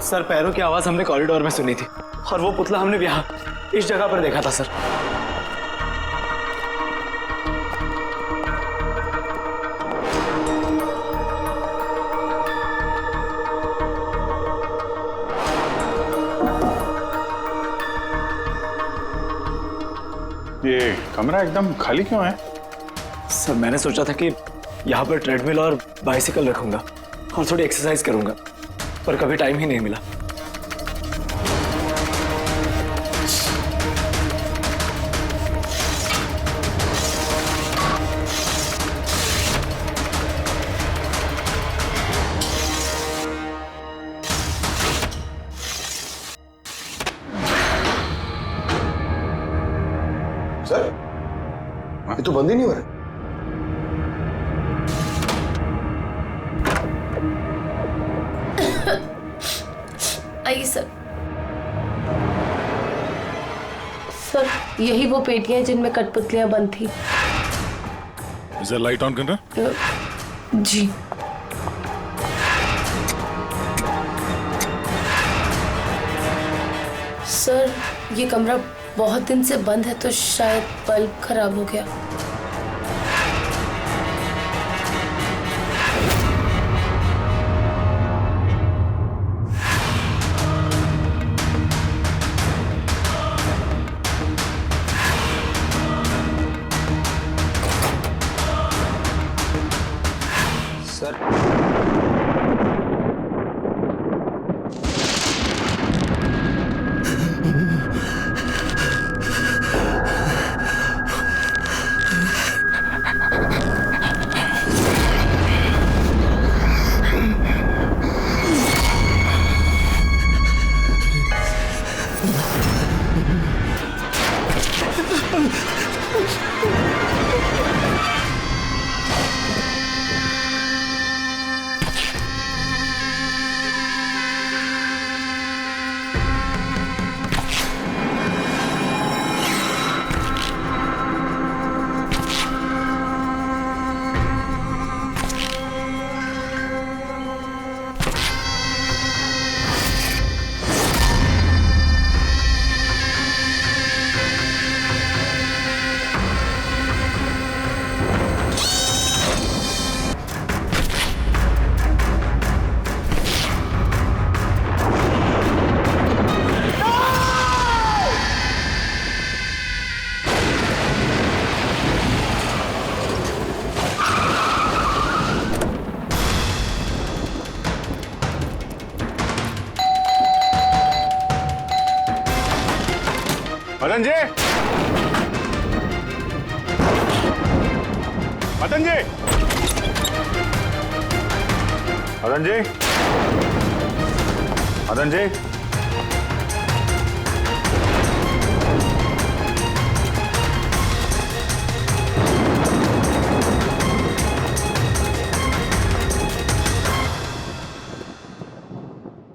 Sir पैरों की आवाज हमने कॉरिडोर में सुनी थी और वो पुतला हमने यहाँ इस जगह पर देखा था सर। ये कमरा एकदम खाली क्यों है? सर मैंने सोचा था कि यहाँ पर ट्रेडमिल और बाइसिकल रखूंगा और थोड़ी एक्सरसाइज करूंगा, पर कभी टाइम ही नहीं मिला। सर ये तो बंद ही नहीं हो रहा। आइए सर। सर यही वो पेटियां हैं जिनमें कठपुतलियां बंद थी। इधर लाइट ऑन करना। जी। सर ये कमरा बहुत दिन से बंद है तो शायद बल्ब खराब हो गया। सर मदन जी, मदन जी, मदन जी, मदन जी,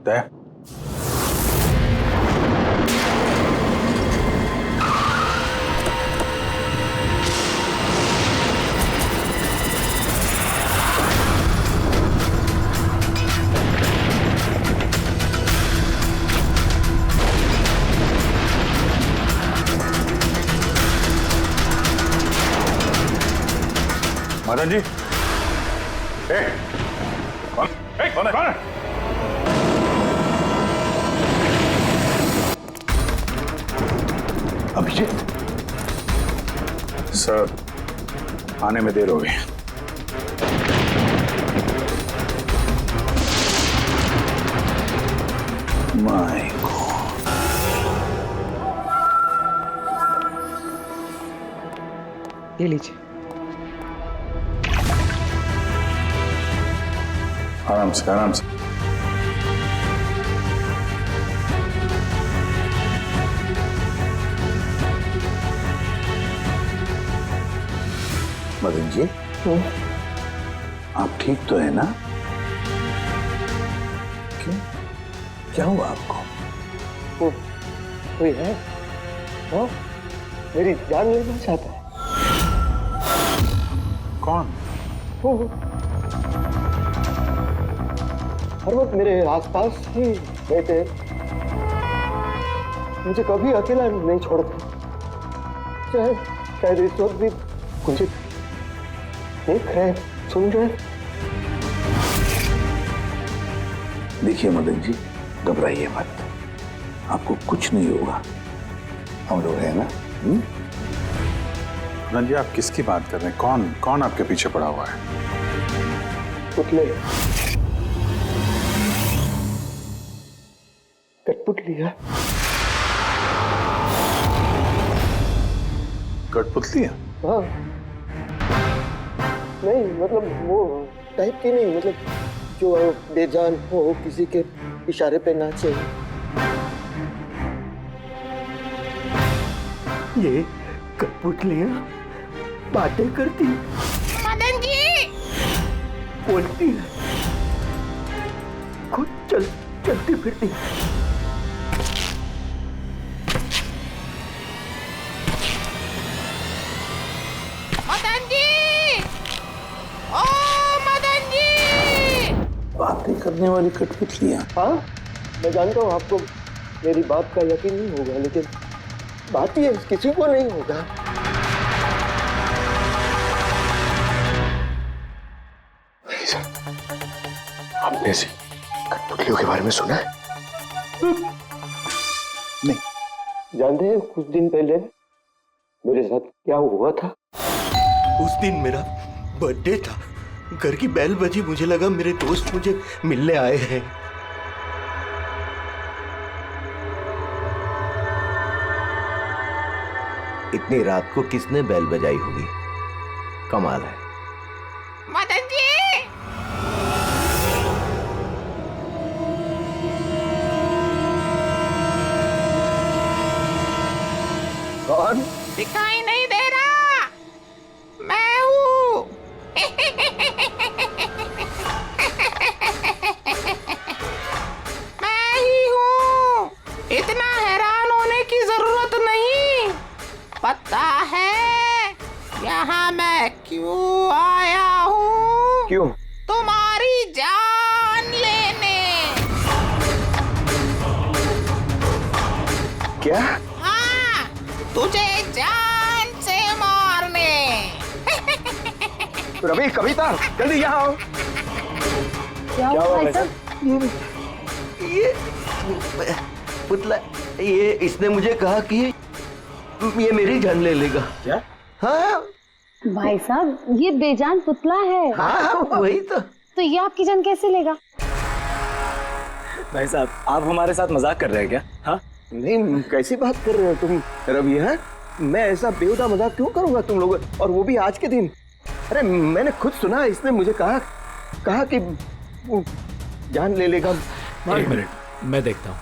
दे मदन जी, कौन है? अभिजीत सर, आने में देर हो गई। माय गॉड, ये लीजिए। आराम से, आराम से। मदन जी, आप ठीक तो है ना? क्यों, क्या हुआ आपको? कोई है? वो मेरी जान लेना चाहता है। कौन? हर वक्त मेरे आसपास ही रहते, मुझे कभी अकेला नहीं छोड़ते। चाहे शायद इस वक्त भी मुझे देख रहे, सुन रहे। देखिए मदन जी, घबराइए मत, आपको कुछ नहीं होगा, हम लोग हैं ना। मदन जी, आप किसकी बात कर रहे हैं? कौन कौन आपके पीछे पड़ा हुआ है? पुतले, कठपुतलियां। कठपुतली है? हाँ, नहीं मतलब वो टाइप की नहीं, मतलब जो बेजान हो, किसी के इशारे पे नाचे। ये कठपुतलियां बातें करती, मदन जी बोलती है, खुद चलती फिरती। मदन जी, ओ मदन जी। बातें करने वाली कठपुतलियां? हाँ, मैं जानता हूँ आपको मेरी बात का यकीन नहीं होगा, लेकिन बात ही है, किसी को नहीं होगा। आपने से कठपुतलियों के बारे में सुना है? नहीं। जानते हैं कुछ दिन पहले मेरे साथ क्या हुआ था? उस दिन मेरा बर्थडे था, घर की बेल बजी, मुझे लगा मेरे दोस्त मुझे मिलने आए हैं। इतनी रात को किसने बेल बजाई होगी? कमाल है। मदन जी, कौन? दिखाई नहीं दे रहा, मैं हूँ। मैं ही हूँ, इतना हैरान होने की जरूरत नहीं। पता है यहाँ मैं क्यों आया हूँ? क्यों? तुम्हारी जान लेने। क्या? हाँ, तुझे जान से मारने। रवि, कविता, जल्दी यहाँ आओ। क्या हुआ भाई साहब? ये पुतला, ये इसने मुझे कहा कि ये मेरी जान ले लेगा। क्या? हाँ भाई साहब, ये बेजान पुतला है। हाँ, वही तो ये आपकी जान कैसे लेगा? भाई साहब, आप हमारे साथ मजाक कर रहे हैं क्या? हाँ, नहीं, कैसी बात कर रहे हो तुम रवि? है, मैं ऐसा बेहुदा मजाक क्यों करूंगा तुम लोग, और वो भी आज के दिन? अरे मैंने खुद सुना, इसने मुझे कहा कि वो जान ले लेगा। एक मिनट, मैं देखता हूँ।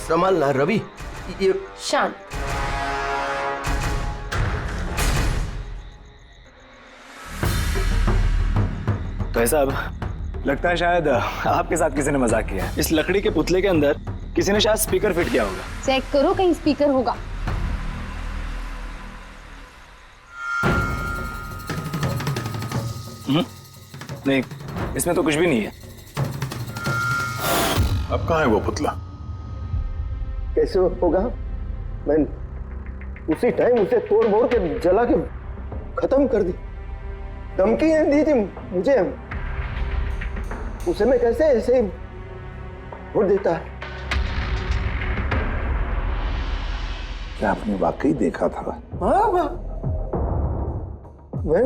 संभालना रवि। ये शांत। भाई साहब, लगता है शायद आपके साथ किसी ने मजाक किया है। इस लकड़ी के पुतले के अंदर किसी ने शायद स्पीकर फिट किया होगा। चेक करो, कहीं स्पीकर होगा। नहीं, इसमें तो कुछ भी नहीं है। अब कहाँ है वो पुतला? कैसे होगा? मैं उसी टाइम उसे तोड़ मोड़ के जला के खत्म कर दी। धमकी दी थी मुझे, उसे मैं कैसे ऐसे ही छोड़ देता? क्या आपने वाकई देखा था? हाँ, मैं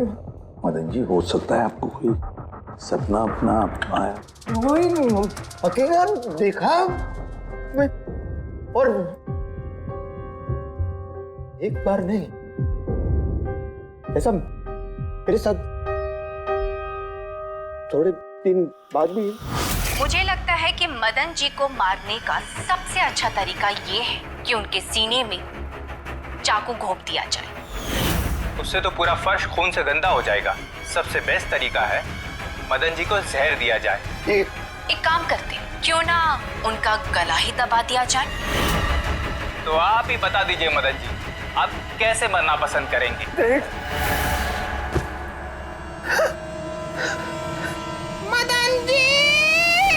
मदन जी, हो सकता है आपको कोई सपना अपना आया। वही अकेला देखा मैं, और एक बार नहीं, ऐसा मेरे साथ थोड़े दिन बाद भी। मुझे लगता है कि मदन जी को मारने का सबसे अच्छा तरीका ये है कि उनके सीने में चाकू घोंप दिया जाए। उससे तो पूरा फर्श खून से गंदा हो जाएगा। सबसे बेस्ट तरीका है मदन जी को जहर दिया जाए। एक काम करते, क्यों ना उनका गला ही दबा दिया जाए? तो आप ही बता दीजिए मदन जी, आप कैसे मरना पसंद करेंगे? मदन जी,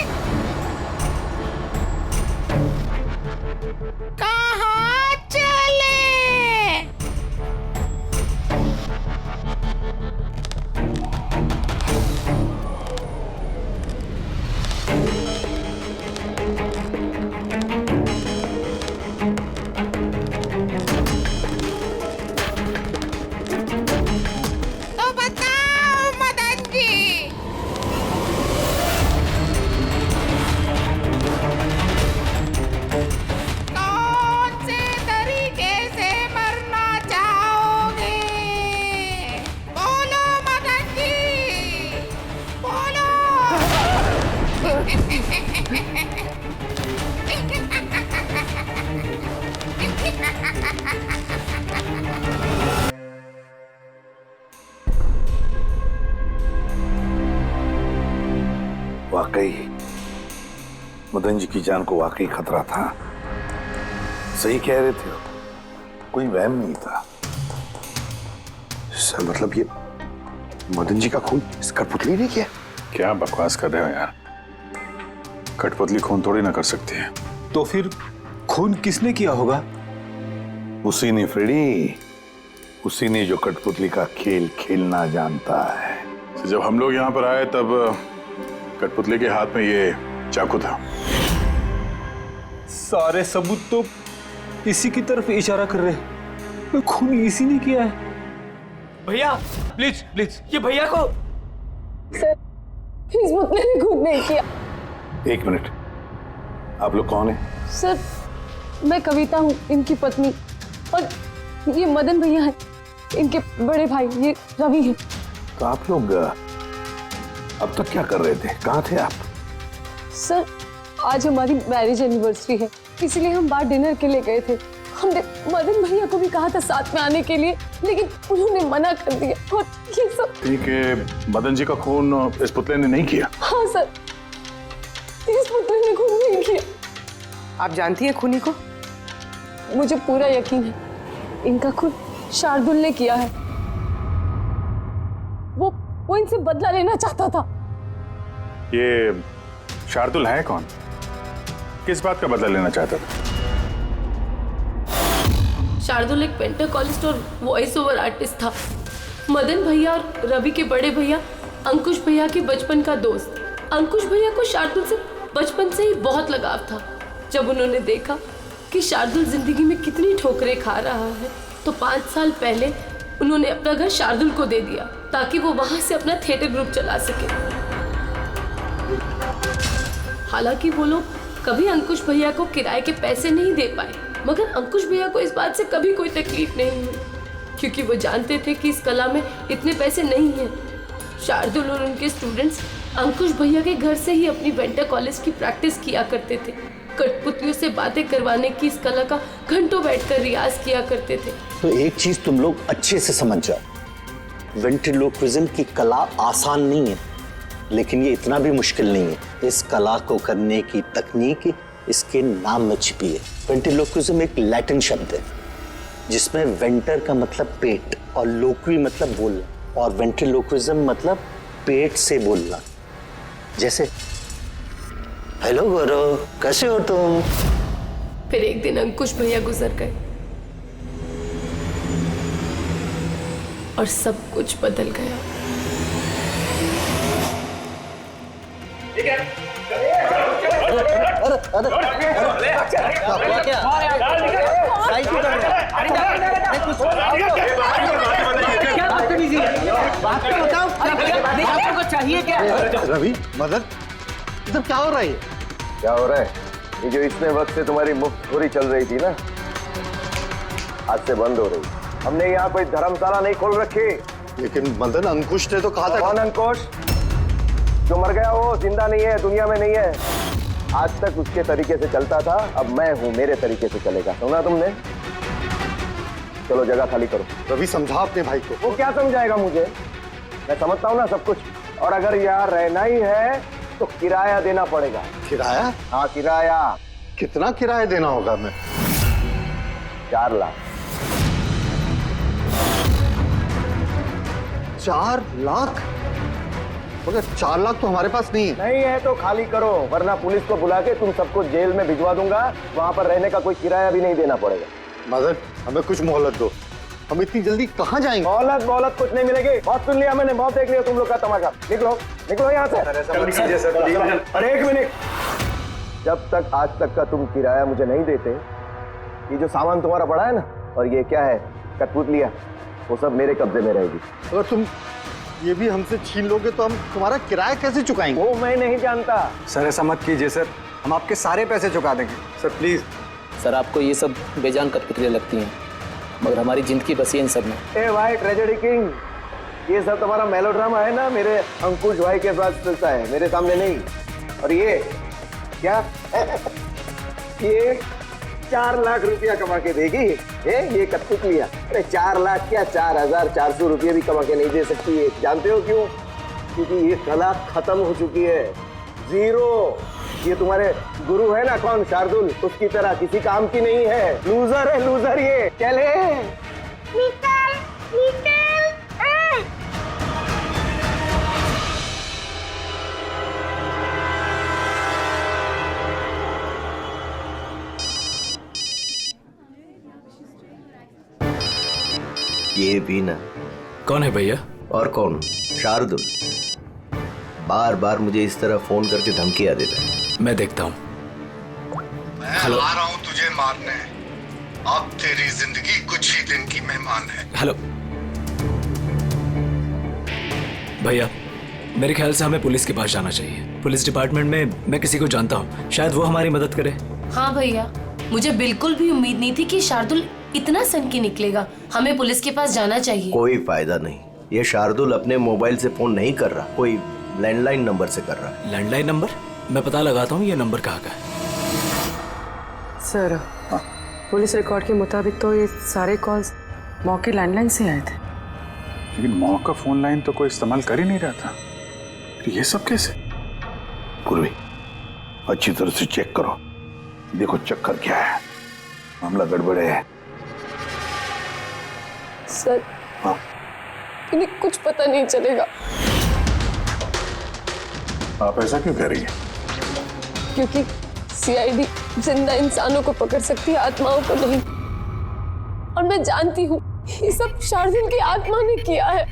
वाकई मदन जी की जान को वाकई खतरा था। सही कह रहे थे, कोई वहम नहीं था। सर मतलब ये मदन जी का खून इस कठपुतली ने किया? क्या बकवास कर रहे हो यार, कठपुतली खून थोड़ी ना कर सकती है। तो फिर खून किसने किया होगा? उसी ने फ्रेडी, उसी ने जो कठपुतली का खेल खेलना जानता है। तो जब हम लोग यहाँ पर आए तब कठपुतली के हाथ में ये चाकू था। सारे सबूत तो इसी की तरफ इशारा कर रहे हैं। खून इसी ने किया है। भैया प्लीज प्लीज, ये भैया को। सर इस पुतले ने खुद नहीं किया। एक मिनट, आप लोग कौन हैं? सर मैं कविता हूँ, इनकी पत्नी, और ये मदन भैया हैं, इनके बड़े भाई, ये रवि हैं। तो आप लोग अब तक क्या कर रहे थे? कहाँ थे आप? सर आज हमारी मैरिज एनिवर्सरी है, इसलिए हम बाहर डिनर के लिए गए थे। हमने मदन भैया को भी कहा था साथ में आने के लिए, लेकिन उन्होंने मना कर दिया। और ये सब ठीक है, मदन जी का खून इस पुतले ने नहीं किया? हाँ सर, इस पुतले ने खून नहीं किया। आप जानती हैं खूनी को? मुझे पूरा यकीन है इनका खून शार्दुल ने किया है। वो इनसे बदला लेना चाहता था। ये शार्दुल है कौन? किस बात का बदला लेना चाहता था? शार्दुल एक पेंटाकोलिस्ट और वॉइस ओवर आर्टिस्ट था। मदन भैया और रवि के बड़े भैया अंकुश भैया के बचपन का दोस्त। अंकुश भैया को शार्दुल से बचपन से ही बहुत लगाव था। जब उन्होंने देखा कि शार्दुल जिंदगी में कितनी ठोकरें खा रहा है, तो 5 साल पहले उन्होंने अपना घर शार्दुल को दे दिया ताकि वो वहां से अपना थिएटर ग्रुप चला सके। हालांकि वो लोग कभी अंकुश भैया को किराए के पैसे नहीं दे पाए, मगर अंकुश भैया को इस बात से कभी कोई तकलीफ नहीं हुई, क्योंकि वो जानते थे कि इस कला में इतने पैसे नहीं हैं। शार्दुल और उनके स्टूडेंट्स अंकुश भैया के घर से ही अपनी वेंटर कॉलेज की प्रैक्टिस किया करते थे। कठपुतलियों से बातें करवाने की इस कला का घंटों बैठकर रियाज किया करते थे। तो एक चीज तुम लोग अच्छे से समझ जाओ, वेंट्रिलोक्विज्म की कला आसान नहीं है, लेकिन ये इतना भी मुश्किल नहीं है। इस कला को करने की तकनीक इसके नाम में छिपी है। वेंट्रिलोक्विज्म एक लैटिन शब्द है जिसमें वेंटर का मतलब पेट और लोक्वी मतलब बोलना, और वेंट्रिलोक्विज्म मतलब पेट से बोलना। जैसे हेलो गौरव, कैसे हो तुम? फिर एक दिन अंकुश भैया गुजर गए और सब कुछ बदल गया। चाहिए क्या? रवि, मदन, इधर क्या हो रहा है? क्या हो रहा है? ये जो इतने वक्त से तुम्हारी मुफ्तखोरी चल रही थी ना, आज से बंद हो रही। हमने यहाँ कोई धर्मशाला नहीं खोल रखी। लेकिन मदन, अंकुश ने तो कहा था। कौन अंकुश? जो मर गया वो जिंदा नहीं है, दुनिया में नहीं है। आज तक उसके तरीके से चलता था, अब मैं हूँ, मेरे तरीके से चलेगा। सुना तुमने? चलो जगह खाली करो। रवि समझा अपने भाई को। वो क्या समझाएगा मुझे? मैं समझता हूँ ना सब कुछ। और अगर यहाँ रहना ही है तो किराया देना पड़ेगा। किराया? हाँ किराया। कितना किराया देना होगा हमें? 4 लाख। 4 लाख? मगर 4 लाख तो हमारे पास नहीं है। नहीं है तो खाली करो, वरना पुलिस को बुला के तुम सबको जेल में भिजवा दूंगा। वहां पर रहने का कोई किराया भी नहीं देना पड़ेगा। मदन, हमें कुछ मोहलत दो। हम इतनी जल्दी कहाँ जाएंगे? मोहलत कुछ नहीं मिलेगी। बहुत सुन लिया मैंने, बहुत देख लिया तुम लोग का तमाशा। निकलो निकलो यहाँ से। अरे एक मिनट, जब तक आज तक का तुम किराया मुझे नहीं देते, ये जो सामान तुम्हारा पड़ा है ना, और ये क्या है, कठपुतलियां, वो सब मेरे कब्जे में रहेगी। अगर तुम ये भी हमसे छीन लोगे तो हम तुम्हारा किराया कैसे चुकाएंगे? वो मैं नहीं जानता। सर ऐसा मत कीजिए सर, हम आपके सारे पैसे चुका देंगे सर, प्लीज। सर आपको ये सब बेजान कठपुतलियां लगती हैं, मगर हमारी जिंदगी बसी है इन सब में। ए भाई ट्रेजेडी किंग, ये सब तुम्हारा मेलोड्रामा है ना, मेरे अंकुश भाई के साथ चलता है, मेरे सामने नहीं। और ये क्या ये 4 लाख रुपया कमा के देगी ये कठपुतलियां। अरे 4 लाख क्या 4,400 रुपये भी कमा के नहीं दे सकती है। जानते हो क्यों? क्योंकि ये कला खत्म हो चुकी है, जीरो। ये तुम्हारे गुरु है ना कौन, शार्दुल, उसकी तरह किसी काम की नहीं है। लूजर है लूजर ये। चले निकल निकल। ये भी ना। कौन है भैया? और कौन, शार्दुल। बार बार मुझे इस तरह फोन करके धमकियां देता है। मैं देखता हूँ। मैं आ रहा हूँ तुझे मारने। अब तेरी जिंदगी कुछ ही दिन की मेहमान है। हेलो भैया, मेरे ख्याल से हमें पुलिस के पास जाना चाहिए। पुलिस डिपार्टमेंट में मैं किसी को जानता हूँ, शायद वो हमारी मदद करे। हाँ भैया, मुझे बिल्कुल भी उम्मीद नहीं थी कि शार्दुल इतना सनकी निकलेगा। हमें पुलिस के पास जाना चाहिए। कोई फायदा नहीं। ये शार्दुल अपने मोबाइल से फोन नहीं कर रहा, कोई लैंडलाइन नंबर से कर रहा है। Landline number? मैं पता लगाता हूँ ये नंबर कहाँ का है। सर, पुलिस रिकॉर्ड के मुताबिक तो ये सारे कॉल्स मौके लैंडलाइन से आए थे। लेकिन मौका फोन लाइन तो कोई इस्तेमाल कर ही नहीं रहा था। तो ये सब कैसे? कुर्वी, अच्छी तरह से चेक करो, देखो चक्कर क्या है। मामला गड़बड़े है। सर, इन्हें कुछ पता नहीं चलेगा। आप ऐसा क्यों कह रही हैं? क्योंकि सीआईडी जिंदा इंसानों को पकड़ सकती है, आत्माओं को नहीं। और मैं जानती हूँ ये सब शार्दुल की आत्मा ने किया है।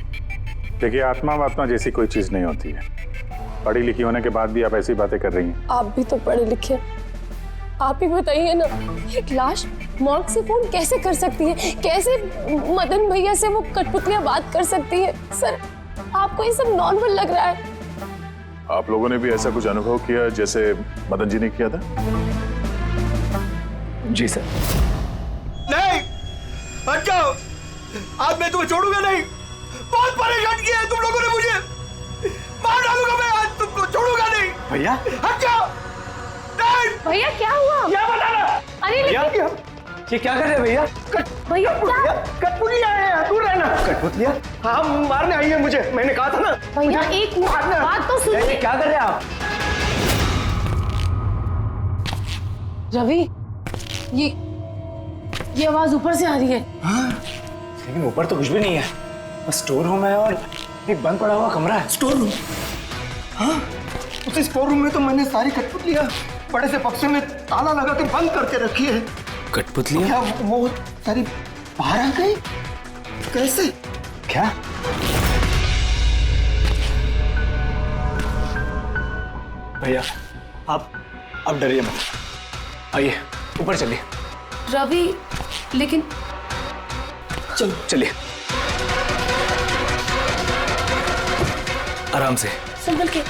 देखिए, आत्मा जैसी कोई चीज नहीं होती है। पढ़ी लिखी होने के बाद भी आप ऐसी बातें कर रही हैं। आप भी तो पढ़े लिखे, आप ही बताइए ना, एक लाश मॉर्ग से फोन कैसे कर सकती है? कैसे मदन भैया से वो कठपुतलियां बात कर सकती है? सर, आपको ये सब नॉर्मल लग रहा है? आप लोगों ने भी ऐसा कुछ अनुभव किया जैसे मदन जी ने किया था? जी सर। नहीं, हट जाओ। आज मैं तुम्हें छोड़ूंगा नहीं। बहुत परेशान किया है तुम लोगों ने मुझे। मार डालूंगा मैं आज तुमको, छोड़ूगा नहीं। भैया हट जाओ। नहीं भैया, क्या हुआ? क्या बताना? अरे भैया, ये क्या कर रहे हैं भैया? भैया कठपुतलियां हैं, दूर रहना। कठपुतलियां? हाँ, मारने आई है मुझे। मैंने कहा था ना। भैया एक बात तो सुनिए। क्या कर रहे हैं आप? रवि, ये आवाज ऊपर से आ रही है। हाँ, लेकिन ऊपर तो कुछ भी नहीं है, बस स्टोर रूम है और एक बंद पड़ा हुआ कमरा है। Store room? हाँ, उस स्टोर रूम में तो मैंने सारी कठपुतलियां बड़े से बक्से में ताला लगा के बंद करके रखी है। कठपुतलियां? क्या वो सारी बाहर आ गई? कैसे? क्या? भैया, आप डरिए मत। आइए ऊपर चलिए। रवि, लेकिन चलिए आराम से, संभल के।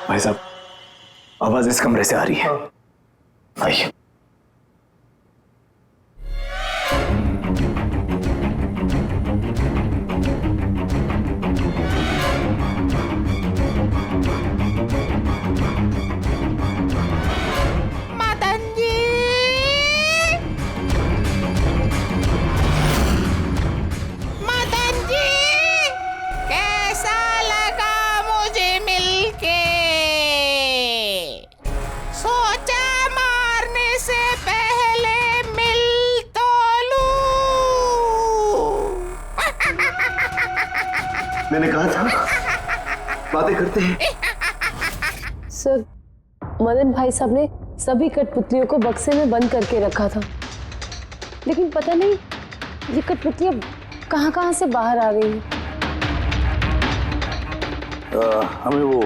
भाई साहब, आवाज इस कमरे से आ रही है। आइए। मदन जी, मदन जी, कैसा लगा मुझे मिलके? सोचा मारने से पहले मिल तो लूं। मैंने कहा था बातें करते हैं। सर, मदन भाई साहब ने सभी कठपुतलियों को बक्से में बंद करके रखा था, लेकिन पता नहीं ये कठपुतलियां कहाँ से बाहर आ रही हैं। हमें वो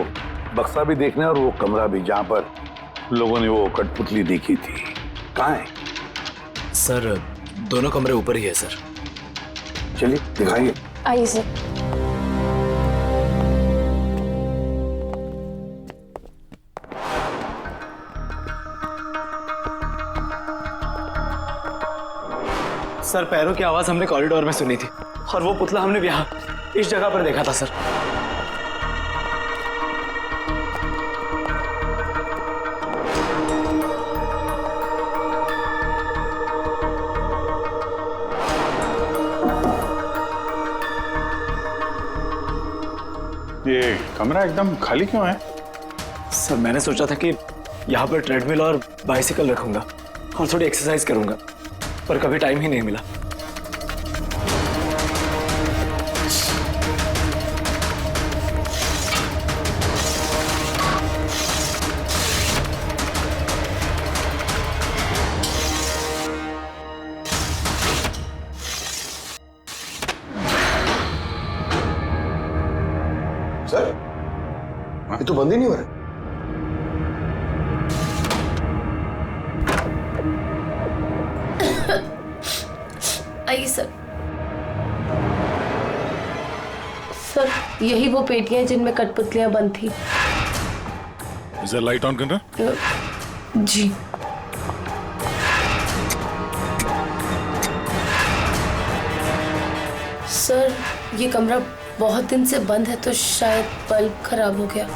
बक्सा भी देखना है और वो कमरा भी जहाँ पर लोगों ने वो कठपुतली देखी थी। कहाँ है? सर दोनों कमरे ऊपर ही है सर। चलिए दिखाइए। आइए सर। सर पैरों की आवाज हमने कॉरिडोर में सुनी थी और वो पुतला हमने यहाँ इस जगह पर देखा था सर। ये कमरा एकदम खाली क्यों है? सर मैंने सोचा था कि यहाँ पर ट्रेडमिल और बाइसिकल रखूंगा और थोड़ी एक्सरसाइज करूंगा, पर कभी टाइम ही नहीं मिला। सर ये तो बंद ही नहीं हो रहा। आइए सर। सर यही वो पेटियां जिनमें कठपुतलियां बंद थी। इधर लाइट ऑन करना। जी। सर ये कमरा बहुत दिन से बंद है तो शायद बल्ब खराब हो गया।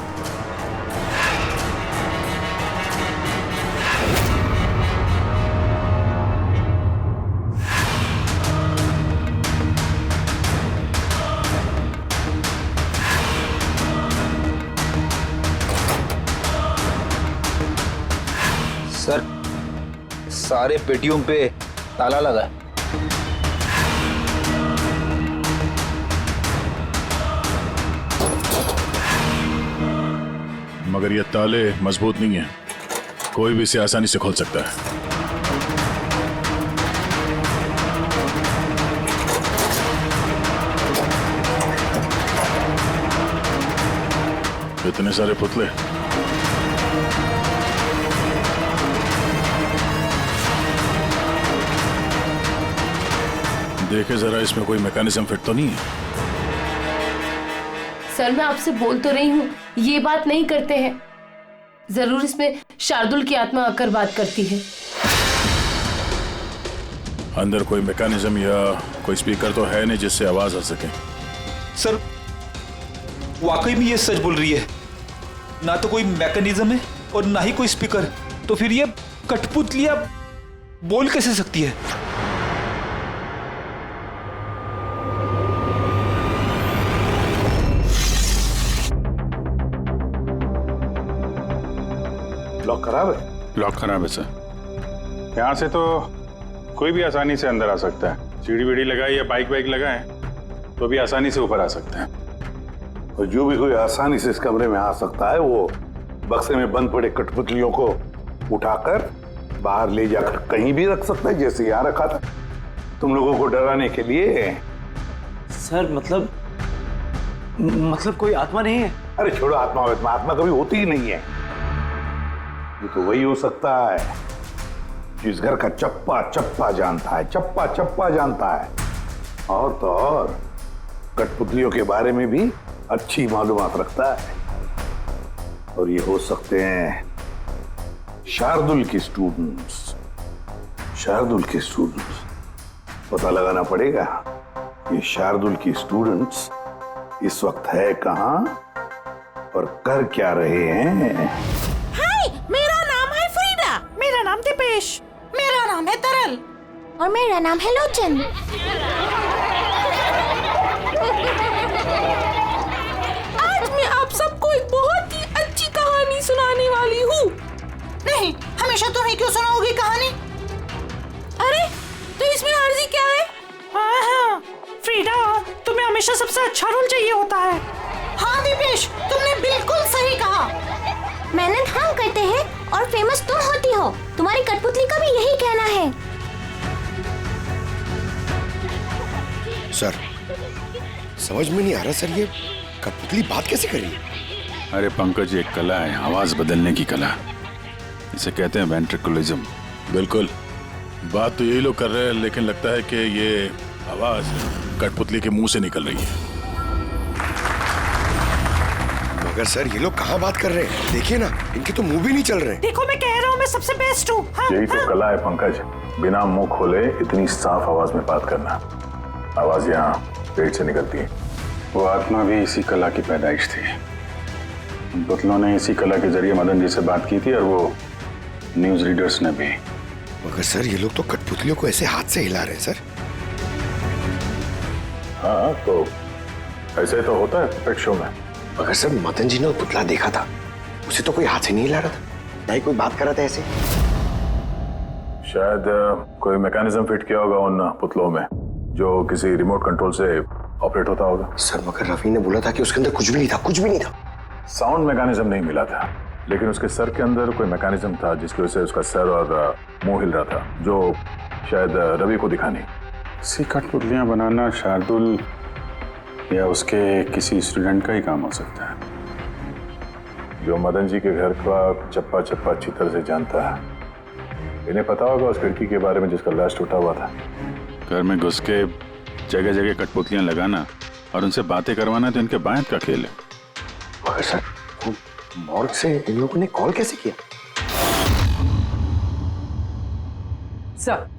सर सारे पेटियों पे ताला लगा है। मगर ये ताले मजबूत नहीं है, कोई भी इसे आसानी से खोल सकता है। इतने सारे पुतले, देखे जरा इसमें कोई मैकेनिज्म फिट तो नहीं है। सर मैं आपसे बोल तो रही हूँ ये बात नहीं करते हैं। जरूर इसमें शार्दुल की आत्मा आकर बात करती है। अंदर कोई मैकेनिज्म या कोई स्पीकर तो है नहीं जिससे आवाज आ सके। सर वाकई में ये सच बोल रही है, ना तो कोई मैकेनिज्म है और ना ही कोई स्पीकर, तो फिर ये कठपुतलियां बोल कैसे सकती है? लॉक खराब है? लॉक खराब है सर। यहाँ से तो कोई भी आसानी से अंदर आ सकता है। सीढ़ी वीढ़ी लगाए या बाइक वाइक लगाए तो भी आसानी से ऊपर आ सकते हैं। और जो भी कोई आसानी से इस कमरे में आ सकता है वो बक्से में बंद पड़े कठपुतलियों को उठाकर बाहर ले जाकर कहीं भी रख सकता है, जैसे यहाँ रखा था तुम लोगों को डराने के लिए। सर मतलब कोई आत्मा नहीं है? अरे छोड़ो आत्मा, आत्मा कभी होती ही नहीं है। ये तो वही हो सकता है जिस घर का चप्पा चप्पा जानता है, चप्पा चप्पा जानता है। और तो और कठपुतलियों के बारे में भी अच्छी मालूमात रखता है। और ये हो सकते हैं शार्दुल के स्टूडेंट्स। शार्दुल के स्टूडेंट्स पता लगाना पड़ेगा ये शार्दुल के स्टूडेंट्स इस वक्त है कहां और कर क्या रहे हैं। हाय, मेरा नाम है फ्रीडा। मेरा नाम दीपेश। मेरा नाम है तरल। और मेरा नाम है लोचन। आज मैं आप सबको एक बहुत ही अच्छी कहानी सुनाने वाली हूँ। नहीं, हमेशा तुम ही क्यों सुनाओगी कहानी? अरे तो इसमें अर्जी क्या है? हाँ, फ्रीडा तुम्हें हमेशा सबसे अच्छा रोल चाहिए होता है। हाँ दीपेश, तुमने बिल्कुल सही कहा। मेहनत हम करते हैं और फेमस तुम होती हो। तुम्हारी कठपुतली का भी यही कहना है। सर समझ में नहीं आ रहा सर, ये कठपुतली बात कैसे कर रही है? अरे पंकज, एक कला है आवाज बदलने की कला। इसे कहते हैं वेंट्रिकुलिज्म। बिल्कुल, बात तो यही लोग कर रहे हैं, लेकिन लगता है कि ये आवाज कठपुतली के मुंह से निकल रही है। मगर सर ये लोग कहाँ बात कर रहे हैं? देखिए ना, इनके तो मुंह भी नहीं चल रहे। देखो मैं कह रहा हूँ मैं सबसे बेस्ट हूँ। यही तो कला है पंकज, बिना मुंह खोले इतनी साफ आवाज में बात करना। आवाज यहाँ पेट से निकलती है। वो आत्मा भी इसी कला की पैदाइश थी। उन पुतलों ने इसी कला के जरिए मदन जी से बात की थी और वो न्यूज रीडर्स ने भी। मगर सर ये लोग तो कठपुतलियों को ऐसे हाथ से हिला रहे हैं सर। हाँ, तो ऐसे तो होता है पेट शो में। मगर सर मदन जी ने वो पुतला देखा था, उसे तो कोई हाथ से नहीं हिला रहा था, ना ही कोई बात कर रहा था ऐसे। शायद कोई मैकेनिज्म फिट किया होगा उन पुतलों में, जो किसी रिमोट कंट्रोल से ऑपरेट होता होगा। सर मगर रवि ने बोला था कि उसके अंदर कुछ भी नहीं था, कुछ भी नहीं था। साउंड मैकेनिज्म नहीं मिला था, लेकिन उसके सर के अंदर कोई मैकेनिज्म था जिसकी वजह से उसका सर और मुंह हिल रहा था, जो शायद रवि को दिखा नहीं। ऐसी कठपुतलियां बनाना शार्दुल या उसके किसी स्टूडेंट का ही काम हो सकता है, जो मदन जी के घर का चप्पा चप्पा अच्छी तरह से जानता है। इन्हें पता होगा उस खिड़की के बारे में जिसका लाश टूटा हुआ था। घर में घुस के जगह जगह कठपुतलियां लगाना और उनसे बातें करवाना तो इनके बायत का खेल है। मगर सर मॉर्ग से इन लोगों ने कॉल कैसे किया? सर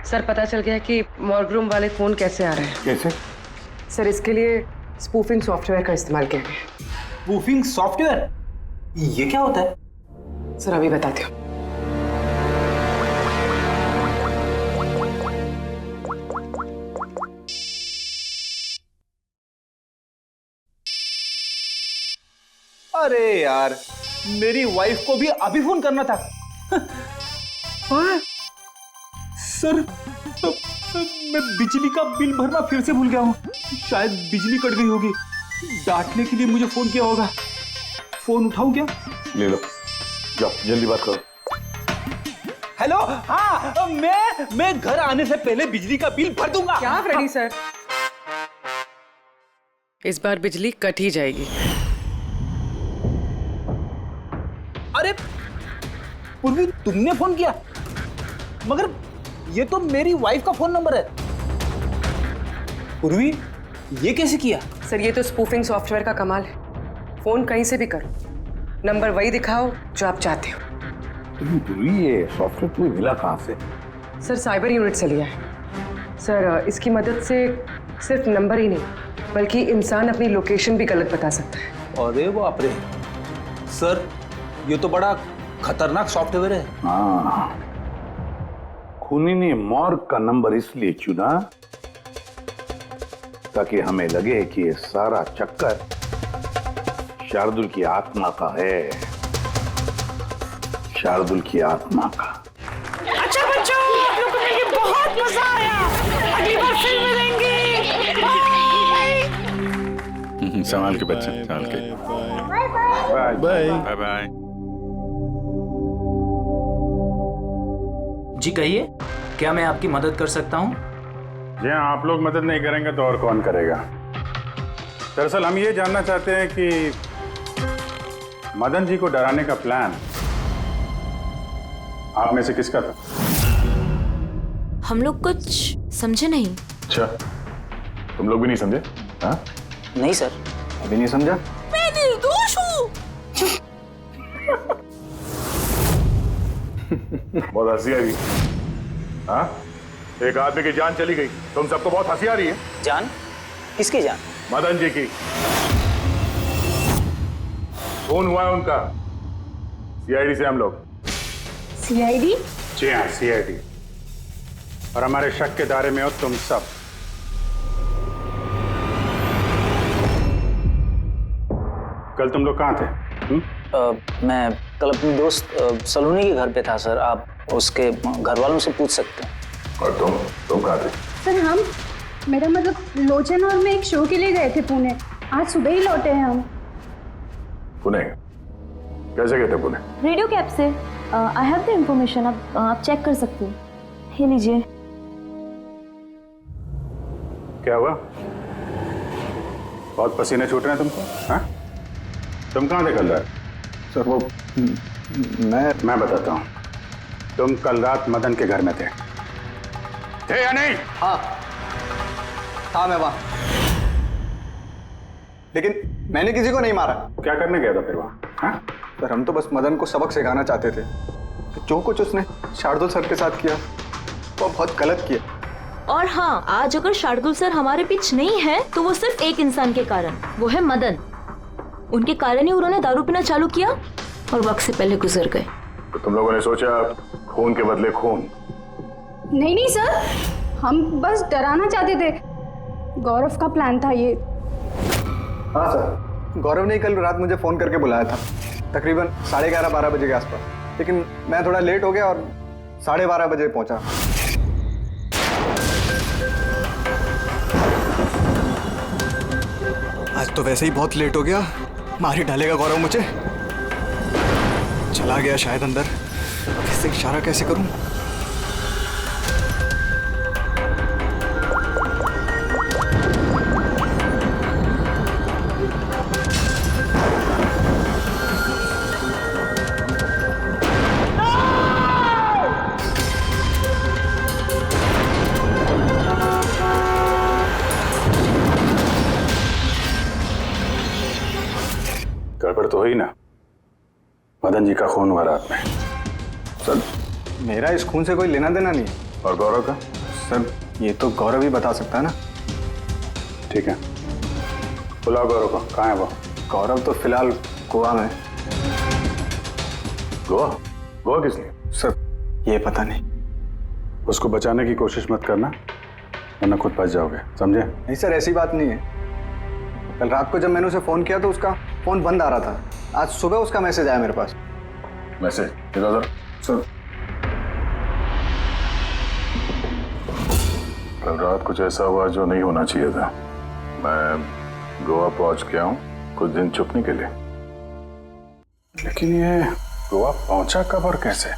सर पता चल गया कि मॉर्ग रूम वाले फोन कैसे आ रहे हैं। कैसे? सर इसके लिए स्पूफिंग सॉफ्टवेयर का इस्तेमाल किया गया। Spoofing software? ये क्या होता है? सर अभी बताती हूँ। अरे यार, मेरी वाइफ को भी अभी फोन करना था। सर, मैं बिजली का बिल भरना फिर से भूल गया हूँ। शायद बिजली कट गई होगी। डांटने के लिए मुझे फोन किया होगा। फोन उठाऊं क्या? ले लो, जाओ जल्दी बात करो। हेलो, हाँ, मैं घर आने से पहले बिजली का बिल भर दूंगा। क्या फ्रेडी सर, इस बार बिजली कट ही जाएगी। अरे पूर्वी, तुमने फोन किया? मगर ये तो मेरी वाइफ का फोन नंबर है। पूर्वी, ये कैसे किया? सर ये तो स्पूफिंग सॉफ्टवेयर का कमाल है। फोन कहीं से भी करो, नंबर वही दिखाओ जो आप चाहते हो। ये सॉफ्टवेयर तुम्हें मिला कहाँ से? सर साइबर यूनिट से लिया है। सर इसकी मदद से सिर्फ नंबर ही नहीं बल्कि इंसान अपनी लोकेशन भी गलत बता सकता है। अरे बाप रे, सर ये तो बड़ा खतरनाक सॉफ्टवेयर है। हाँ, खूनी ने मॉर्ग का नंबर इसलिए चुना ताकि हमें लगे कि ये सारा चक्कर शार्दुल की आत्मा का है। शार्दुल की आत्मा का। अच्छा बच्चों, आप लोगों को मिलके बहुत मजा आया। अगली बार फिर मिलेंगे। बाय। संभाल के बच्चे, संभाल के। Bye bye bye bye. जी कहिए, क्या मैं आपकी मदद कर सकता हूँ? जी हाँ, आप लोग मदद नहीं करेंगे तो और कौन करेगा? दरअसल हम ये जानना चाहते हैं कि मदन जी को डराने का प्लान आप में से किसका था? हम लोग कुछ समझे नहीं। अच्छा, तुम लोग भी नहीं समझे? हाँ? नहीं सर। अभी नहीं समझा? मैं निर्दोष हूँ। बहुत हंसी आ रही। हाँ? एक आदमी की जान चली गई, तुम सबको बहुत हंसी आ रही है। जान? किसकी जान? मदन जी की। फोन हुआ है उनका सीआईडी से हम लोग। सीआईडी? जी हाँ, सीआईडी। और हमारे शक के दायरे में हो तुम सब। कल तुम लोग कहाँ थे? मैं कल अपने दोस्त सलोनी के घर पे था सर। आप उसके घर वालों से पूछ सकते हैं। और तुम कहाँ थे? सर हम, मेरा मतलब लोचन और मैं एक शो के लिए गए थे पुणे। आज सुबह ही लौटे हैं हम। पुणे? कैसे गए थे पुणे? रेडियो कैब से। आई हैव द इंफॉर्मेशन, आप चेक कर सकते हो। ये लीजिए। क्या हुआ? बहुत पसीने छूट रहे हैं तुमको? हाँ? तुम कहाँ थे कल रात? सर वो मैं बताता हूँ। तुम कल रात मदन के घर में थे या नहीं? हाँ मैं वहाँ, लेकिन मैंने किसी को नहीं मारा। क्या करने गया था फिर वहाँ? हाँ? सर हम तो बस मदन को सबक सिखाना चाहते थे। जो कुछ उसने शार्दुल सर के साथ किया वो बहुत गलत किया। और हाँ, आज अगर शार्दुल सर हमारे बीच नहीं है तो वो सिर्फ एक इंसान के कारण, वो है मदन। उनके कारण ही उन्होंने दारू पीना चालू किया और वक्त से पहले गुजर गए। तो तुम लोगों ने सोचा खून के बदले खून? नहीं नहीं सर, हम बस डराना चाहते थे। गौरव का प्लान था ये। हाँ सर, गौरव ने कल रात मुझे फोन करके बुलाया था, तकरीबन 11:30-12 बजे के आसपास, लेकिन मैं थोड़ा लेट हो गया और 12:30 बजे पहुंचा। आज तो वैसे ही बहुत लेट हो गया, मार ही डालेगा गौरव मुझे। चला गया शायद अंदर, किससे इशारा कैसे करूं? गड़बड़ तो हुई ना? मदन जी का खून हुआ रात में। सर मेरा इस खून से कोई लेना देना नहीं है। और गौरव का? सर ये तो गौरव ही बता सकता है ना। ठीक है, बुलाओ गौरव को। कहाँ है वो? गौरव तो फिलहाल गोवा में। गोवा? गोवा किस लिए? सर ये पता नहीं। उसको बचाने की कोशिश मत करना, वरना खुद बच जाओगे, समझे? नहीं सर, ऐसी बात नहीं है। कल रात को जब मैंने उसे फोन किया तो उसका फोन बंद आ रहा था। आज सुबह उसका मैसेज आया मेरे पास। मैसेज? इधर सर कल रात कुछ ऐसा हुआ जो नहीं होना चाहिए था। मैं गोवा पहुंच गया हूँ कुछ दिन छुपने के लिए। लेकिन ये गोवा पहुंचा कब और कैसे?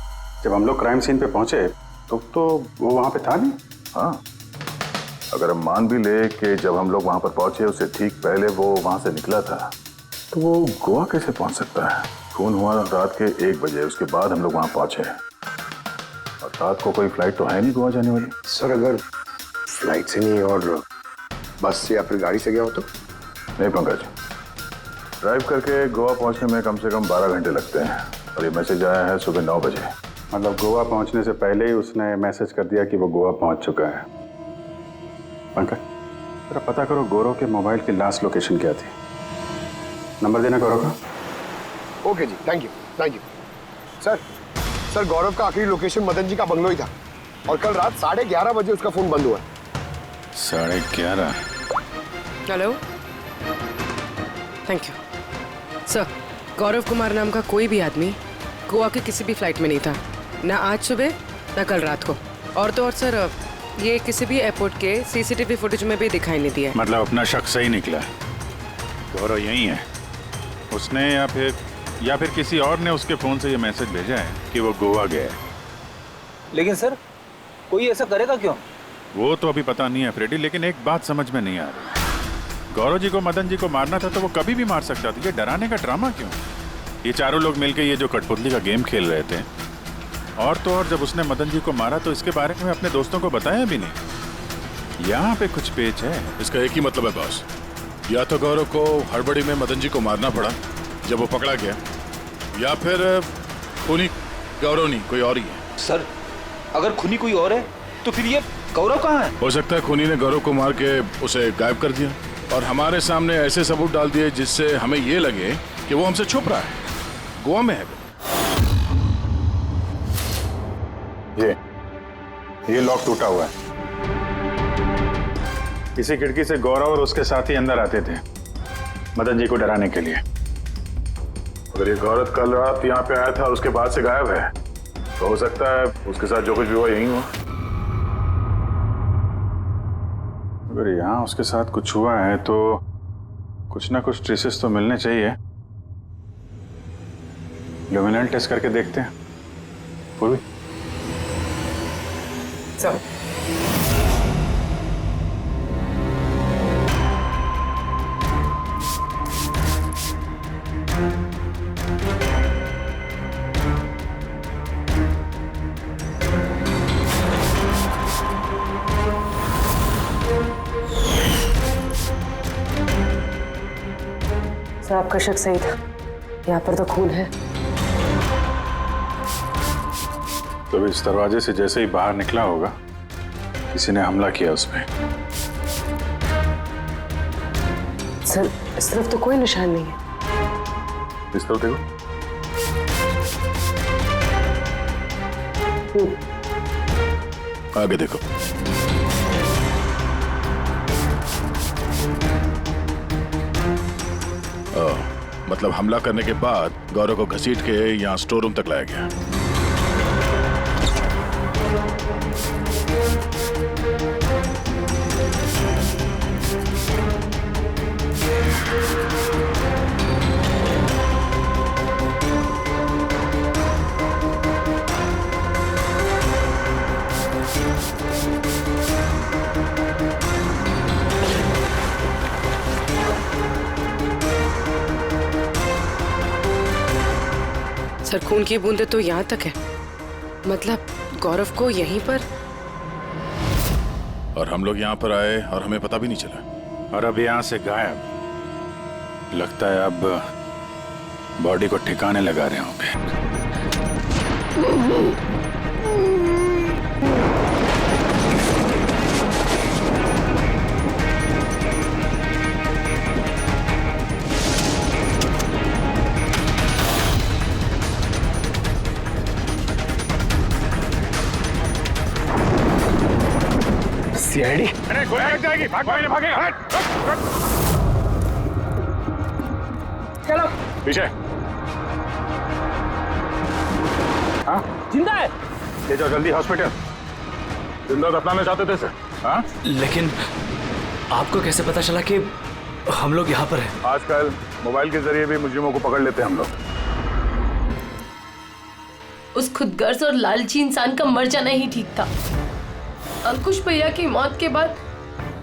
जब हम लोग क्राइम सीन पे पहुंचे तो वो वहां पे था नहीं। हाँ, अगर हम मान भी ले कि जब हम लोग वहां पर पहुंचे उससे ठीक पहले वो वहां से निकला था, तो वो गोवा कैसे पहुंच सकता है? खून हुआ रात के 1 बजे, उसके बाद हम लोग वहां पहुंचे और रात को कोई फ्लाइट तो है नहीं गोवा जाने वाली। सर अगर फ्लाइट से नहीं और बस से या फिर गाड़ी से गया हो तो? नहीं पंकज, ड्राइव करके गोवा पहुंचने में कम से कम 12 घंटे लगते हैं और ये मैसेज आया है सुबह 9 बजे। मतलब गोवा पहुंचने से पहले ही उसने मैसेज कर दिया कि वो गोवा पहुंच चुका है। पंकज जरा पता करो गौरव के मोबाइल की लास्ट लोकेशन क्या थी। नंबर देना गौरव का। ओके जी, थैंक यू। सर गौरव का आखिरी लोकेशन मदन जी का बंगलो ही था और कल रात 11:30 बजे उसका फोन बंद हुआ। 11:30? Hello, thank you sir. Gaurav Kumar नाम का कोई भी आदमी गोवा की किसी भी फ्लाइट में नहीं था, ना आज सुबह ना कल रात को। और तो और सर ये किसी भी एयरपोर्ट के सीसीटीवी फुटेज में भी दिखाई नहीं दिया। मतलब अपना शक सही निकला, गौरव यही है उसने या फिर किसी और ने उसके फोन से ये मैसेज भेजा है कि वो गोवा गया है। लेकिन सर कोई ऐसा करेगा क्यों? वो तो अभी पता नहीं है फ्रेडी, लेकिन एक बात समझ में नहीं आ रही। गौरव जी को मदन जी को मारना था तो वो कभी भी मार सकता था, ये डराने का ड्रामा क्यों? ये चारों लोग मिलकर ये जो कठपुतली का गेम खेल रहे थे। और तो और जब उसने मदन जी को मारा तो इसके बारे में अपने दोस्तों को बताया भी नहीं। यहाँ पे कुछ पेच है। इसका एक ही मतलब है बॉस, या तो गौरव को हड़बड़ी में मदन जी को मारना पड़ा जब वो पकड़ा गया, या फिर खूनी गौरव नहीं कोई और ही है। सर अगर खूनी कोई और है तो फिर ये गौरव कहाँ है? हो सकता है खूनी ने गौरव को मार के उसे गायब कर दिया और हमारे सामने ऐसे सबूत डाल दिए जिससे हमें ये लगे कि वो हमसे छुप रहा है, गोवा में है। ये लॉक टूटा हुआ है। इसी खिड़की से गौरव और उसके साथी अंदर आते थे मदन जी को डराने के लिए। अगर ये गौरव कल रात यहाँ पे आया था और उसके बाद से गायब है तो हो सकता है उसके साथ जो कुछ भी हुआ यही हुआ। अगर यहाँ उसके साथ कुछ हुआ है तो कुछ ना कुछ ट्रेसेस तो मिलने चाहिए। ल्यूमिनेंट टेस्ट करके देखते हैं। पूर्वी सर सर आपका शक सही था, यहाँ पर तो खून है। तो इस दरवाजे से जैसे ही बाहर निकला होगा किसी ने हमला किया उसमें। सर इस तरफ तो कोई निशान नहीं है। इस तरफ देखो। आगे देखो। मतलब हमला करने के बाद गौरव को घसीट के यहाँ स्टोर रूम तक लाया गया। सर खून की बूंदें तो यहाँ तक है, मतलब गौरव को यहीं पर। और हम लोग यहाँ पर आए और हमें पता भी नहीं चला, और अब यहाँ से गायब। लगता है अब बॉडी को ठिकाने लगा रहे होंगे। सीआईडी? अरे गोली लग जाएगी, भागेगा। चलो पीछे। हाँ जिंदा है। ले जाओ जल्दी हॉस्पिटल। जिंदा दफनाना चाहते थे सर। हाँ लेकिन आपको कैसे पता चला कि हम लोग यहाँ पर हैं? आजकल मोबाइल के जरिए भी मुजरिमों को पकड़ लेते हैं हम लोग। उस खुदगर्ज और लालची इंसान का मर जाना ही ठीक था। अंकुश भैया की मौत के बाद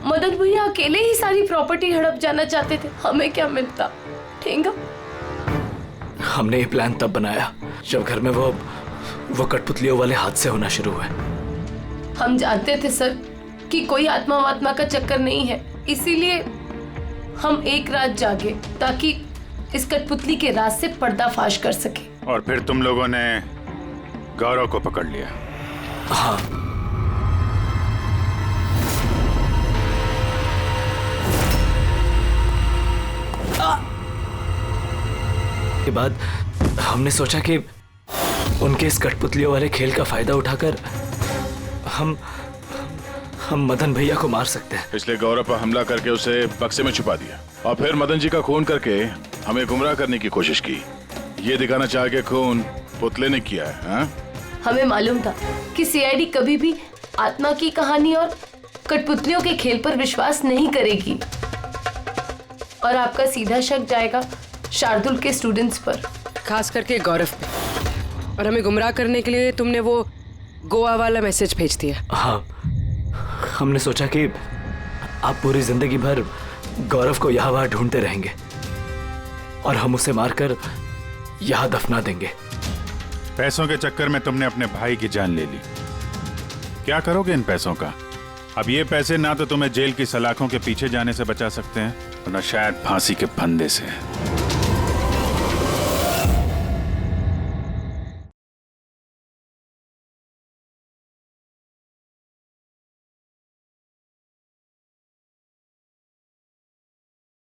मदन भैया अकेले ही सारी प्रॉपर्टी हड़प जाना चाहते थे। हमें क्या मिलता? ठेंगा। हमने ये प्लान तब बनाया जब घर में वो कठपुतलियों वाले हादसे होना शुरू हुए। हम जानते थे सर कि कोई आत्मा वात्मा का चक्कर नहीं है, इसीलिए हम एक रात जागे ताकि इस कठपुतली के राज से पर्दाफाश कर सके। और फिर तुम लोगों ने गौरव को पकड़ लिया? हाँ। के बाद हमने सोचा कि उनके इस कठपुतलियों वाले खेल का फायदा उठाकर हम मदन भैया को मार सकते हैं। इसलिए गौरव पर हमला करके उसे बक्से में छुपा दिया और फिर मदन जी का खून करके हमें गुमराह करने की कोशिश की, ये दिखाना चाह के खून पुतले ने किया है। हाँ? हमें मालूम था कि सीआईडी कभी भी आत्मा की कहानी और कठपुतलियों के खेल पर विश्वास नहीं करेगी और आपका सीधा शक जाएगा शार्दुल के स्टूडेंट्स पर, खास करके गौरव पे। और हमें गुमराह करने के लिए तुमने वो गोवा वाला मैसेज भेज दिया। हाँ, हमने सोचा कि आप पूरी जिंदगी भर गौरव को यहाँ वहाँ ढूंढते रहेंगे और हम उसे मारकर यहाँ दफना देंगे। पैसों के चक्कर में तुमने अपने भाई की जान ले ली। क्या करोगे इन पैसों का? अब ये पैसे ना तो तुम्हें जेल की सलाखों के पीछे जाने से बचा सकते हैं और ना शायद फांसी के फंदे से।